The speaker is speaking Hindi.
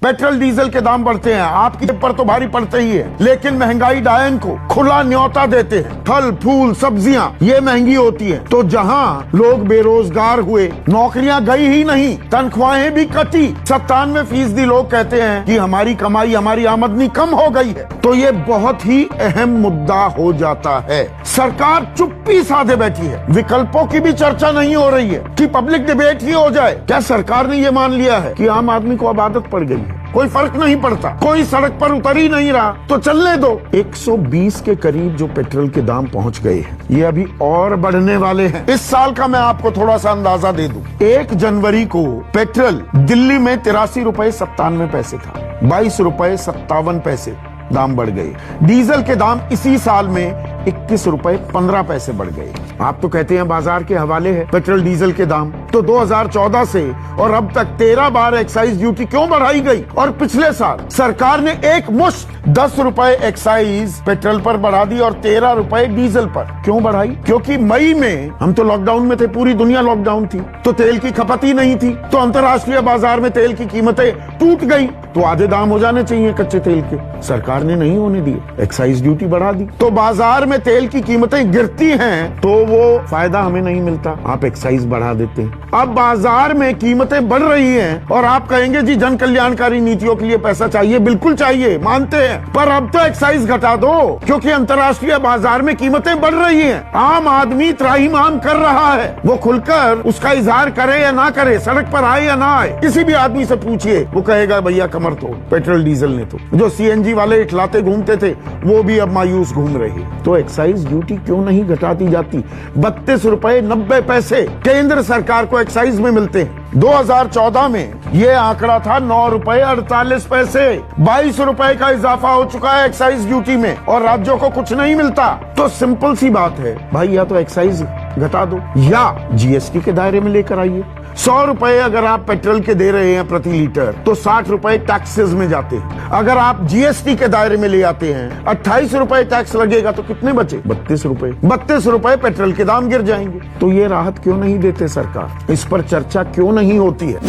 पेट्रोल डीजल के दाम बढ़ते हैं, आपकी जेब पर तो भारी पड़ते ही है, लेकिन महंगाई डायन को खुला न्योता देते हैं। फल फूल सब्जियां ये महंगी होती है, तो जहां लोग बेरोजगार हुए, नौकरियां गई ही नहीं, तनख्वाहें भी कटी। 97% लोग कहते हैं कि हमारी कमाई, हमारी आमदनी कम हो गई है। तो ये बहुत ही अहम मुद्दा हो जाता है। सरकार चुप्पी साधे बैठी है, विकल्पों की भी चर्चा नहीं हो रही है कि पब्लिक डिबेट ही हो जाए। क्या सरकार ने ये मान लिया है कि आम आदमी को अब आदत पड़ गई है, कोई फर्क नहीं पड़ता, कोई सड़क पर उतर ही नहीं रहा तो चलने दो। 120 के करीब जो पेट्रोल के दाम पहुंच गए हैं, ये अभी और बढ़ने वाले हैं। इस साल का मैं आपको थोड़ा सा अंदाजा दे दूं। 1 जनवरी को पेट्रोल दिल्ली में 83 रुपए 97 पैसे था, 22 रुपए 57 पैसे दाम बढ़ गए। डीजल के दाम इसी साल में 21 रुपए 15 पैसे बढ़ गए। आप तो कहते हैं बाजार के हवाले है पेट्रोल डीजल के दाम, तो 2014 से और अब तक 13 बार एक्साइज ड्यूटी क्यों बढ़ाई गई? और पिछले साल सरकार ने एक मुश्त 10 रुपए एक्साइज पेट्रोल पर बढ़ा दी और 13 रुपए डीजल पर। क्यों बढ़ाई? क्योंकि मई में हम तो लॉकडाउन में थे, पूरी दुनिया लॉकडाउन थी, तो तेल की खपत ही नहीं थी, तो अंतर्राष्ट्रीय बाजार में तेल की कीमतें टूट गई, तो आधे दाम हो जाने चाहिए कच्चे तेल के, सरकार ने नहीं होने दिए, एक्साइज ड्यूटी बढ़ा दी। तो बाजार में तेल की कीमतें गिरती हैं तो वो फायदा हमें नहीं मिलता, आप एक्साइज बढ़ा देते हैं। अब बाजार में कीमतें बढ़ रही हैं और आप कहेंगे जी जन कल्याणकारी नीतियों के लिए पैसा चाहिए, बिल्कुल चाहिए, मानते हैं, पर अब तो एक्साइज घटा दो क्योंकि अंतर्राष्ट्रीय बाजार में कीमतें बढ़ रही हैं। आम आदमी त्राहिमाम कर रहा है, वो खुलकर उसका इजहार करे या ना करे, सड़क पर आए या ना आए, किसी भी आदमी से पूछिए, वो कहेगा भैया कमर तोड़। पेट्रोल डीजल ने तो जो सीएनजी वाले इठलाते घूमते थे वो भी अब मायूस घूम रहे। तो एक्साइज ड्यूटी क्यों नहीं घटाती जाती? 32 रुपए 90 पैसे केंद्र सरकार को एक्साइज में मिलते हैं। 2014 में ये आंकड़ा था 9 रुपए 48 पैसे, 22 रुपए का इजाफा हो चुका है एक्साइज ड्यूटी में और राज्यों को कुछ नहीं मिलता। तो सिंपल सी बात है भाई, या तो एक्साइज घटा दो या जीएसटी के दायरे में लेकर आइए। 100 रुपए अगर आप पेट्रोल के दे रहे हैं प्रति लीटर तो 60 रुपए टैक्सेस में जाते हैं। अगर आप जीएसटी के दायरे में ले आते हैं 28 रुपए टैक्स लगेगा तो कितने बचे? 32 रुपए। 32 रुपए पेट्रोल के दाम गिर जाएंगे। तो ये राहत क्यों नहीं देते सरकार? इस पर चर्चा क्यों नहीं होती है?